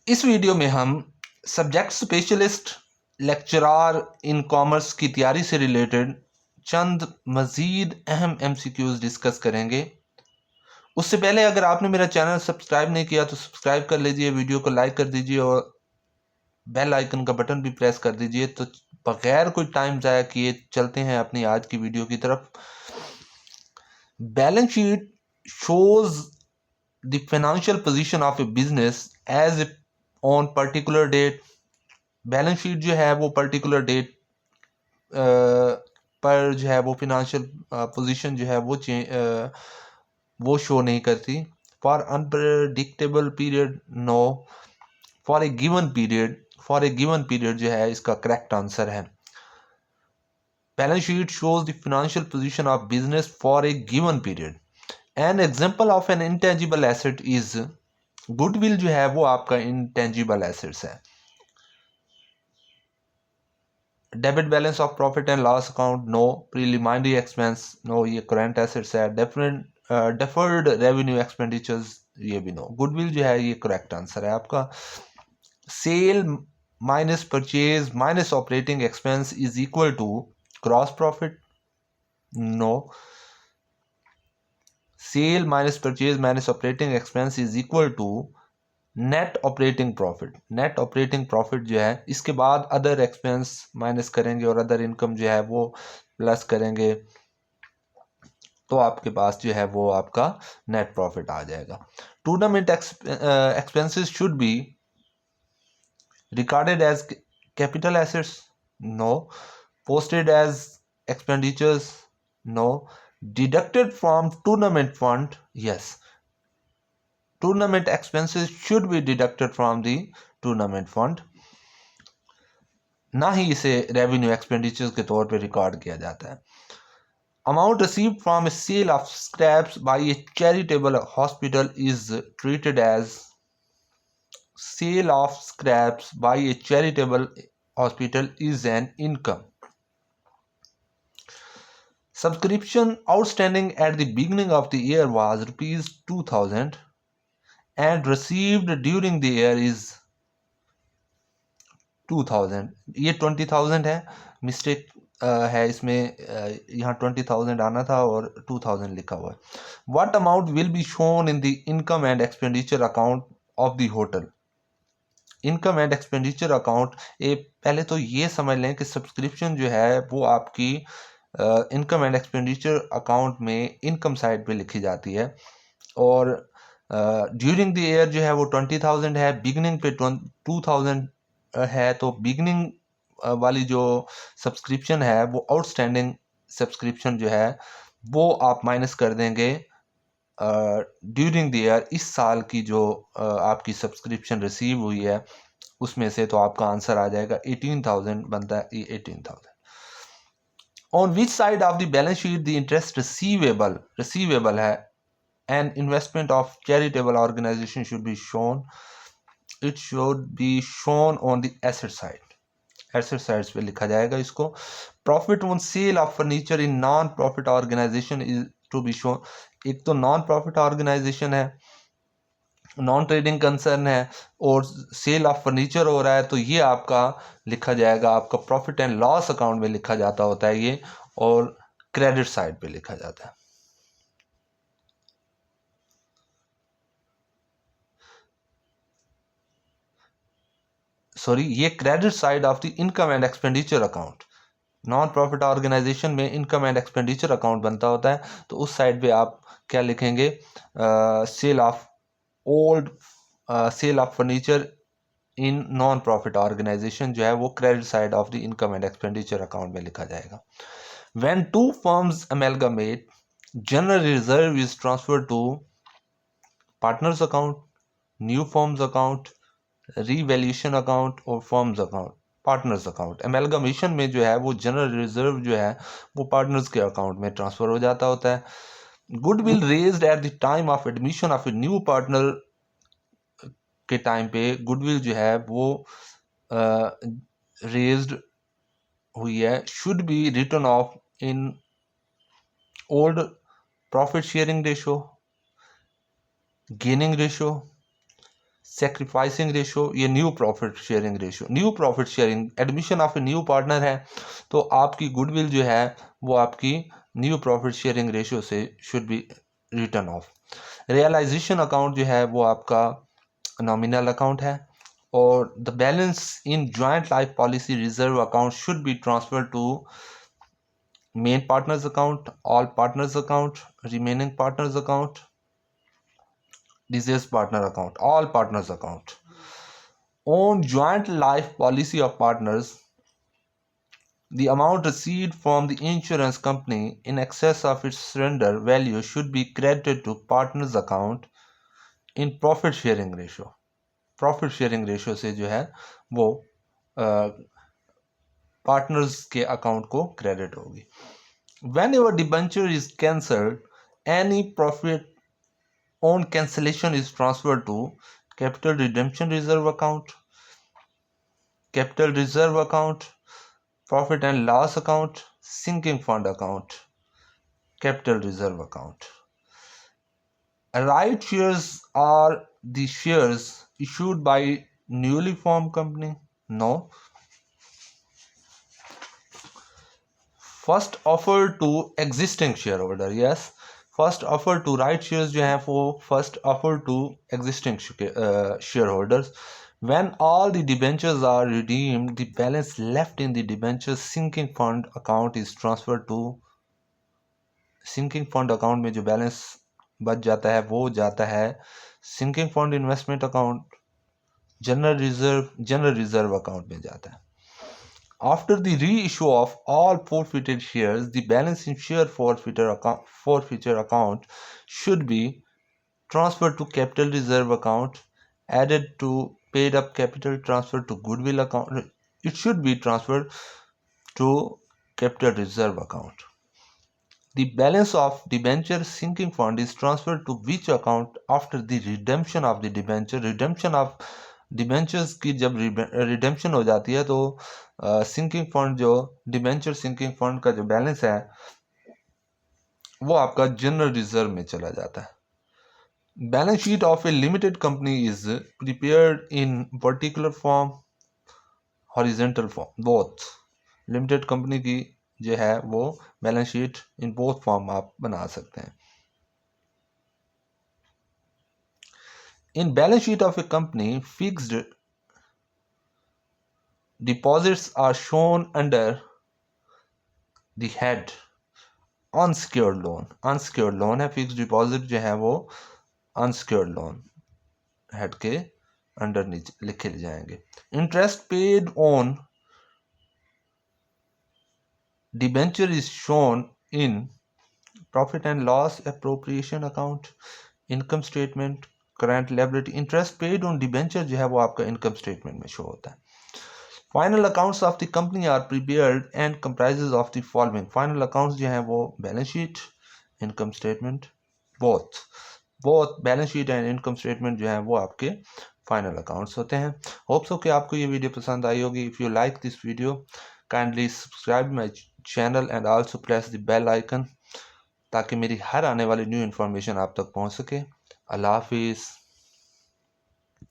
इस वीडियो में हम subject specialist lecturer in commerce की तैयारी से रिलेटेड चंद मज़ीद अहम MCQs डिस्कस करेंगे। उससे पहले अगर आपने मेरा चैनल सब्सक्राइब नहीं किया तो सब्सक्राइब कर लीजिए, वीडियो को लाइक कर दीजिए और बेल आइकन का बटन भी प्रेस कर दीजिए। तो बगैर कोई टाइम ज़ाया किए चलते हैं अपनी आज की वीडियो की तरफ। Balance sheet shows the financial position of a business as it on particular date। Balance sheet जो है वो पर्टिकुलर डेट पर जो है वो फिनेंशियल पोजीशन जो है वो शो नहीं करती। For unpredictable period no, for a given period जो है इसका करेक्ट आंसर है। Balance sheet shows the financial position of business for a given period. An example of an intangible asset is, goodwill जो है वो आपका इंटेंजिबल एसेट्स है। Debit balance of profit and loss account no. Preliminary expense no, ये current assets है। Deferred revenue expenditures ये भी no. Goodwill जो है ये करेक्ट आंसर है आपका। Sale minus purchase minus operating expense is equal to gross profit no. Sale minus purchase minus operating expense is equal to net operating profit. Net operating profit जो है इसके बाद other expense minus करेंगे और other income जो है वो plus करेंगे, तो आपके पास जो है वो आपका नेट प्रॉफिट आ जाएगा। Tournament expenses should be recorded as capital assets no. Posted as expenditures no. Deducted from tournament fund yes. Tournament expenses should be deducted from the tournament fund. ना ही इसे रेवेन्यू एक्सपेंडिचर्स के तौर पे record किया जाता है। Amount received from a sale of scraps by a charitable hospital is treated as, sale of scraps by a charitable hospital is an income. Subscription outstanding at the beginning of the year was rupees 2000 and received during the year is 2000। ये 20,000 है, mistake है इसमें, यहाँ 20,000 आना था और 2000 लिखा हुआ है। What amount will be shown in the income and expenditure account of the hotel? Income and expenditure account, पहले तो ये समझ लें कि सब्सक्रिप्शन जो है वो आपकी इनकम एंड एक्सपेंडिचर अकाउंट में इनकम साइड पे लिखी जाती है और ड्यूरिंग द ईयर जो है वो 20,000 है, बिगनिंग पे 2000 है। तो बिगनिंग वाली जो सब्सक्रिप्शन है वो आउटस्टैंडिंग सब्सक्रिप्शन जो है वो आप माइनस कर देंगे ड्यूरिंग द ईयर, इस साल की जो आपकी सब्सक्रिप्शन रिसीव हुई है उसमें से, तो आपका आंसर आ जाएगा 18,000 बनता है, ये 18,000। On which side of the balance sheet the interest receivable है an investment of charitable organization should be shown, it should be shown on the asset side. Asset sides पे लिखा जाएगा इसको। Profit on sale of furniture in non profit organization is to be shown. एक तो non profit organization है, non trading concern है और cell of furniture हो रहा है, तो ये आपका लिखा जाएगा, आपका प्रॉफिट एंड लॉस अकाउंट में लिखा जाता होता है ये, और क्रेडिट साइड पे लिखा जाता है। सॉरी, ये credit side of the income and expenditure account. Non profit organization में इनकम एंड एक्सपेंडिचर अकाउंट बनता होता है, तो उस साइड पे आप क्या लिखेंगे, sale of old sale of furniture in non profit organization जो है वो credit side of the income and expenditure account में लिखा जाएगा। When two firms amalgamate, general reserve is transfer to partners account, new firms account, revaluation account और firms account, partners account. Amalgamation में जो है वो जनरल रिजर्व जो है वो पार्टनर्स के अकाउंट में ट्रांसफर हो जाता होता है। Goodwill raised at the time of admission of a new partner के टाइम पे गुडविल जो है वो रेज्ड हुई है, should be return off in old profit sharing ratio, gaining ratio, sacrificing ratio, ये new profit sharing ratio. New profit sharing, admission of a new partner है तो आपकी गुडविल जो है वो आपकी न्यू प्रॉफिट शेयरिंग रेशो से should be return off. Realisation account जो है वो आपका नॉमिनल अकाउंट है, और the balance in joint life policy reserve account should be transfer to main partners account, all partners account, remaining partners account, deceased partner account, all partners account. On joint life policy of partners, the amount received from the insurance company in excess of its surrender value should be credited to partners account in profit sharing ratio. Profit sharing ratio से जो है वो partners के account को credit होगी। Whenever debenture is cancelled, any profit on cancellation is transferred to capital redemption reserve account, capital reserve account, profit and loss account, sinking fund account, capital reserve account. Right shares are the shares issued by newly formed company? No. First offer to existing shareholder? Yes. First offer to right shares जो है वो first offer to existing shareholders. When all the debentures are redeemed, the balance left in the debenture sinking fund account is transferred to sinking fund account में जो balance बच जाता है वो जाता है sinking fund investment account, general reserve account में जाता है। After the reissue of all forfeited shares, the balance in share forfeiture account should be transferred to capital reserve account, added to paid up capital, transferred to goodwill account. It should be transferred to capital reserve account. The balance of debenture sinking fund is transferred to which account after the redemption of the debenture? Redemption of debentures की जब redemption हो जाती है तो sinking fund जो debenture sinking fund का जो balance है वो आपका general reserve में चला जाता है। Balance sheet of a limited company is prepared in vertical form, horizontal form, both. Limited company की जो है वो balance sheet in both form आप बना सकते हैं। In balance sheet of a company fixed deposits are shown under the head unsecured loan. Unsecured loan है, fixed deposit जो है वो अनसिक्योर्ड लोन हेड के अंडर लिखे जाएंगे। Interest paid on debenture is shown in profit and loss appropriation account, income statement, current liability. Interest paid on debenture जो है वो आपका इनकम स्टेटमेंट में शो होता है। Final accounts of the company are prepared and comprises of the following. Final accounts जो है वो balance sheet, income statement, both balance sheet and income statement जो है वो आपके फाइनल अकाउंट्स होते हैं। होप सो कि आपको ये वीडियो पसंद आई होगी। If you like this video kindly subscribe my channel and also press the bell icon ताकि मेरी हर आने वाली न्यू इन्फॉर्मेशन आप तक पहुंच सके। अल्लाह हाफिज़।